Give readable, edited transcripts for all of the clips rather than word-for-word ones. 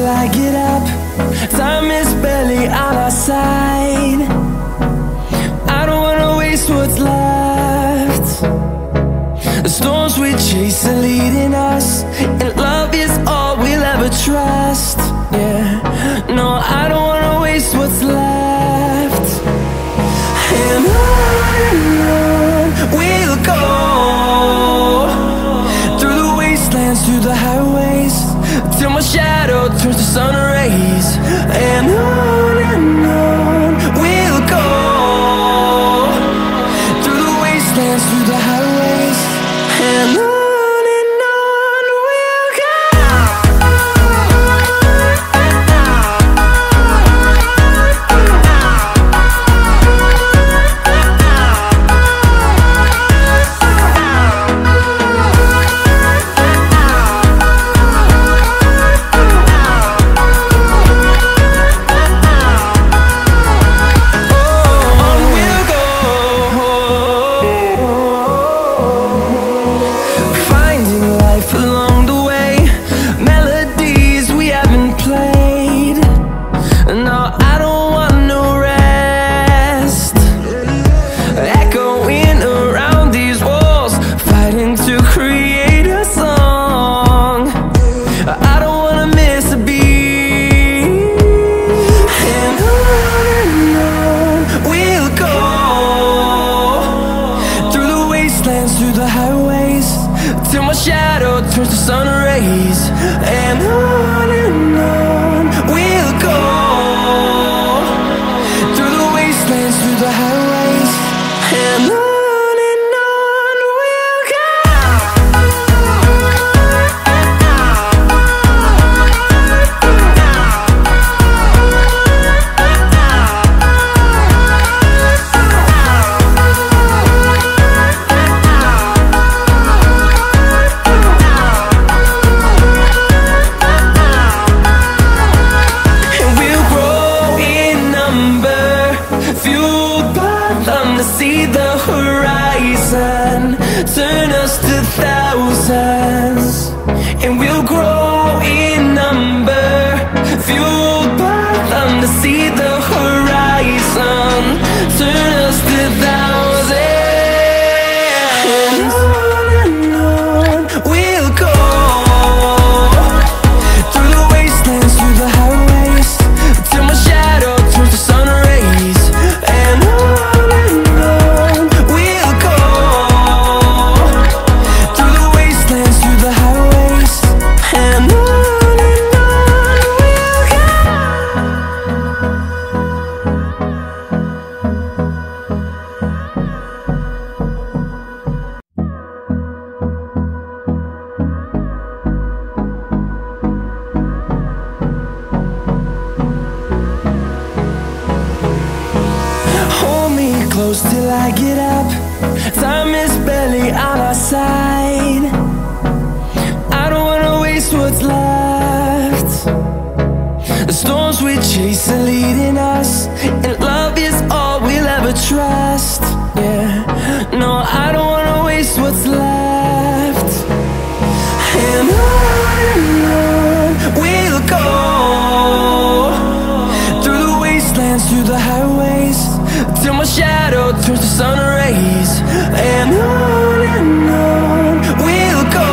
till I get up. Time is barely on our side. I don't wanna waste what's left. The storms we chase are leading us, and love is all we'll ever trust. Yeah, no, I don't wanna waste what's left. And on we'll go, through the wastelands, through the highways, till my shadow turns to sun rays. And on we'll go, through the wastelands, through the highways, and on we'll go. Through the highways, till my shadow turns to sun rays. And on we'll go, through the wastelands, through the highways, and on we'll go. See the horizon, turn us to thousands, and we'll grow in number, fueled by them. To see the horizon, turn us to thousands, and on we'll go, through the wastelands, through the highways, till my shadow turns to sun rays. And close till I get up. Time is barely on our side. I don't wanna waste what's left. The storms we chase are leading us, and love is all we'll ever trust. Yeah, no, I don't wanna waste what's left. And on we'll go, through the wastelands, through the highways, till my shadow turns to sun rays. And on we'll go,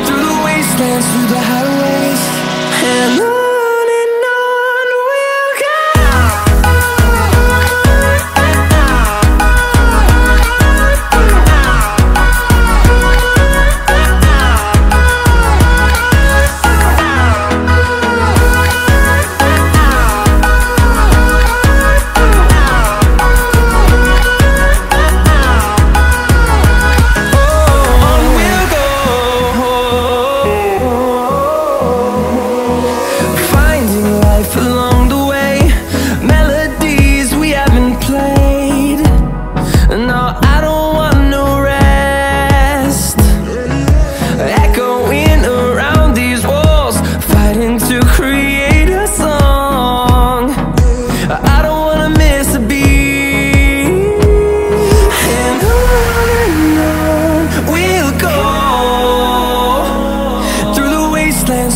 through the wastelands, through the highways, and on we'll go.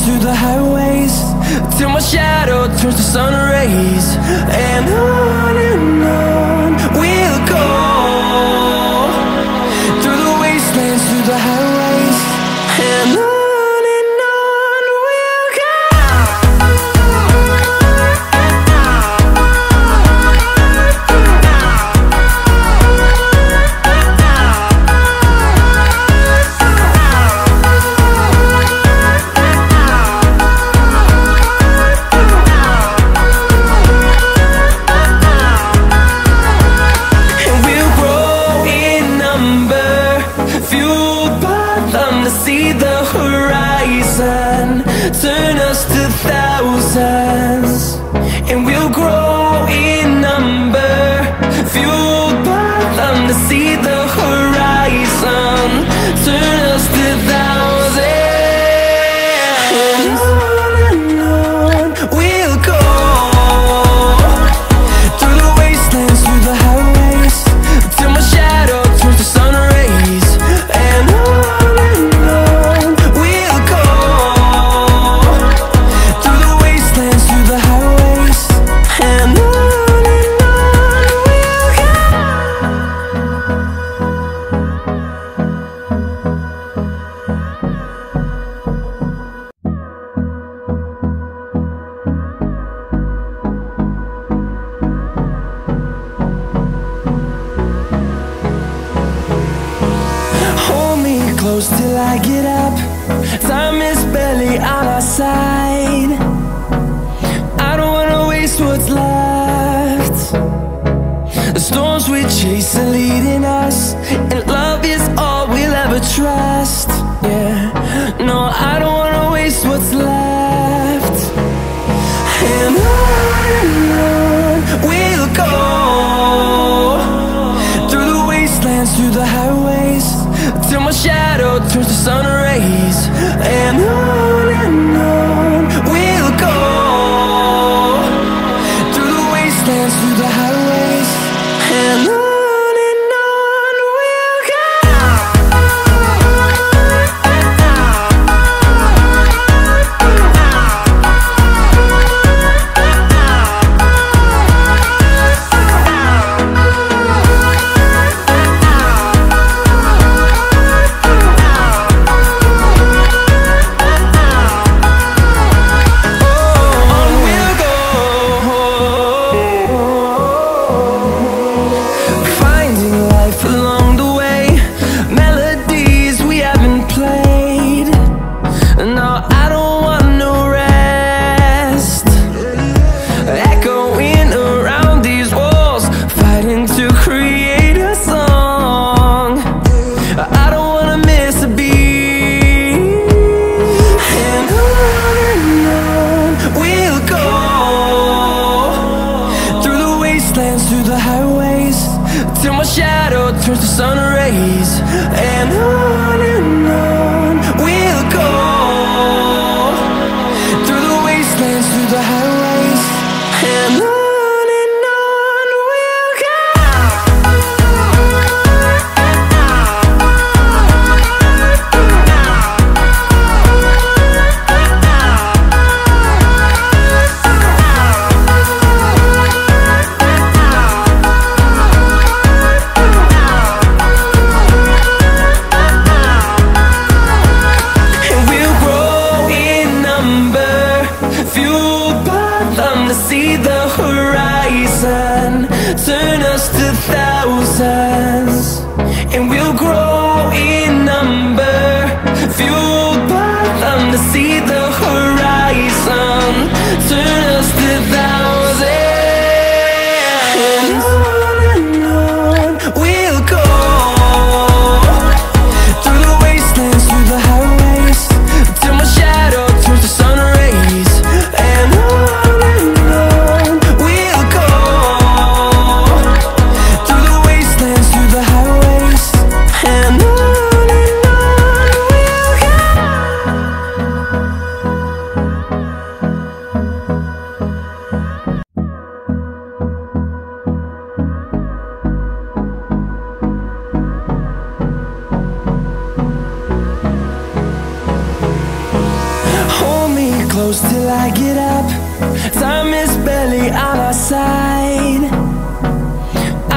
wastelands, through the highways, till my shadow turns to sun rays. And on we'll go, through the wastelands, through the highways, and on we'll go. See the horizon, turn us to thousands, and we'll grow in number, fueled by them. To see the horizon, turn us to thousands, and on we'll go, through the wastelands, through the highways, till my shadow turns to sun rays. And close till I get up, time is barely on our side. I don't wanna waste what's left. The storms we chase are leading us, and love is all we'll ever trust. Yeah, no, I don't wanna waste what's left. And on we'll go, through the wastelands, through the highways, till my shadow turns to sun rays. And on we'll go, through the wastelands, through the highways, and on we'll go. Through the highways, till my shadow turns to sun rays. And on we'll go, through the wastelands, through the highways, and on we'll go. To see the horizon, turn us to thousands, and we'll grow in number, fueled by them. To see the horizon, turn us to thousands, and on we'll go, through the wastelands, through the highways, till my shadow turns to sun rays. And on we'll go, through close till I get up. Time is barely on our side.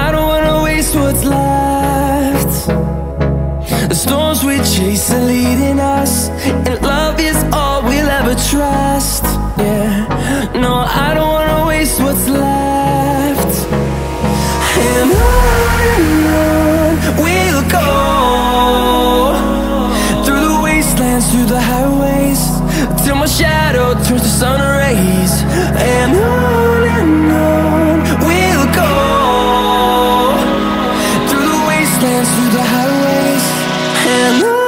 I don't wanna waste what's left. The storms we chase are leading us, and love is all we'll ever trust. Yeah, no, I don't wanna waste what's left. And on we'll go, through the wastelands, through the highways, till my shadow turns to sun rays. And on we'll go, through the wastelands, through the highways, and on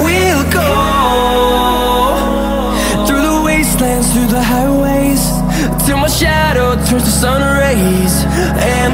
we'll go. Through the highways, till my shadow turns to sun rays. And